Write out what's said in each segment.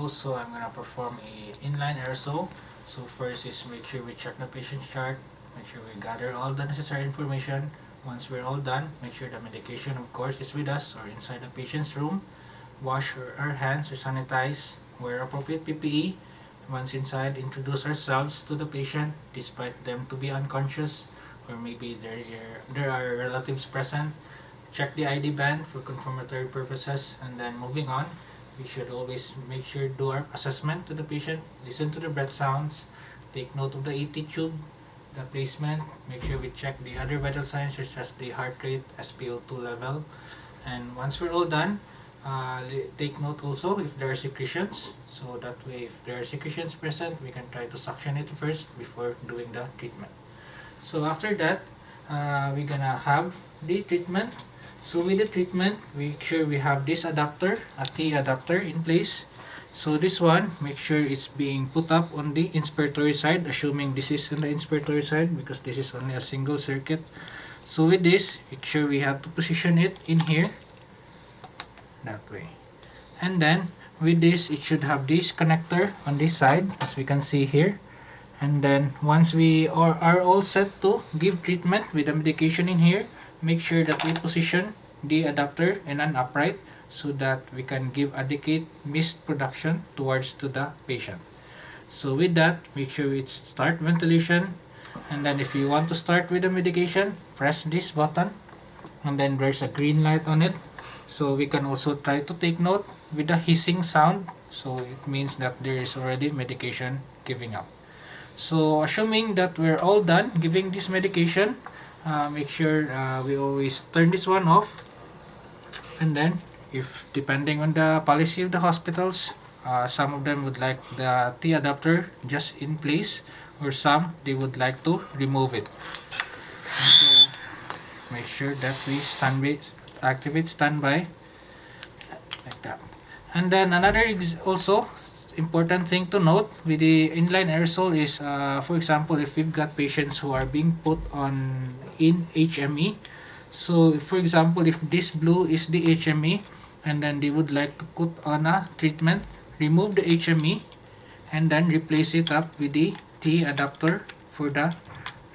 diagnosed, so I'm gonna perform a inline aerosol. So first is make sure we check the patient's chart, make sure we gather all the necessary information. Once we're all done, make sure the medication of course is with us or inside the patient's room. Wash our hands or sanitize, wear appropriate PPE. Once inside, introduce ourselves to the patient despite them to be unconscious or maybe there are relatives present. Check the ID band for confirmatory purposes, and then moving on, we should always make sure do our assessment to the patient, listen to the breath sounds, take note of the ET tube, the placement, make sure we check the other vital signs such as the heart rate, SpO2 level, and once we're all done, take note also if there are secretions, so that way if there are secretions present, we can try to suction it first before doing the treatment. So after that, we're gonna have the treatment. So with the treatment, make sure we have this adapter, a T adapter in place. So this one, make sure it's being put up on the inspiratory side, assuming this is on the inspiratory side because this is only a single circuit. So with this, make sure we have to position it in here, that way. And then with this, it should have this connector on this side, as we can see here. And then once we are all set to give treatment with the medication in here, make sure that we position the adapter in an upright so that we can give adequate mist production towards to the patient. So with that, make sure we start ventilation, and then if you want to start with the medication, press this button and then there's a green light on it. So we can also try to take note with the hissing sound, so it means that there is already medication giving up. So assuming that we're all done giving this medication, make sure we always turn this one off, and then if depending on the policy of the hospitals, some of them would like the T adapter just in place, or some they would like to remove it. So make sure that we activate standby like that. And then another also important thing to note with the inline aerosol is, for example, if we've got patients who are being put on in HME. So for example, if this blue is the HME and then they would like to put on a treatment, remove the HME and then replace it up with the T adapter for the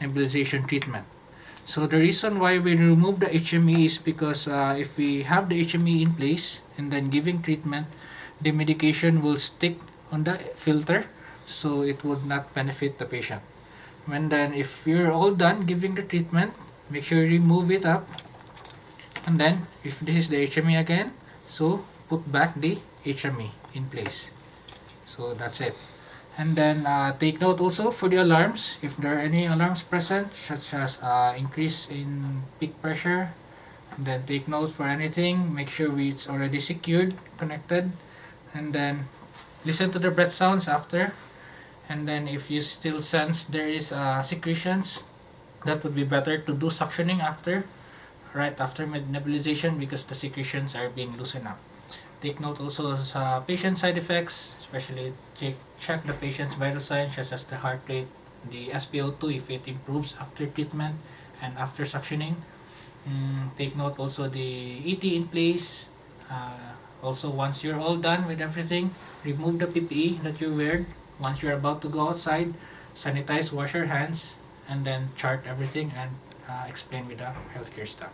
nebulization treatment. So the reason why we remove the HME is because if we have the HME in place and then giving treatment, the medication will stick on the filter, so it would not benefit the patient. And then if you're all done giving the treatment, make sure you remove it up, and then if this is the HME again, so put back the HME in place. So that's it. And then take note also for the alarms, if there are any alarms present such as increase in peak pressure, and then take note for anything, make sure it's already secured, connected, and then listen to the breath sounds after. And then if you still sense there is secretions, that would be better to do suctioning after, right after nebulization, because the secretions are being loosened up. Take note also sa patient side effects, especially check the patient's vital signs such as the heart rate, the SpO2 if it improves after treatment and after suctioning. Take note also the ET in place. Also, once you're all done with everything, remove the PPE that you wear. Once you're about to go outside, sanitize, wash your hands, and then chart everything and explain with the healthcare staff.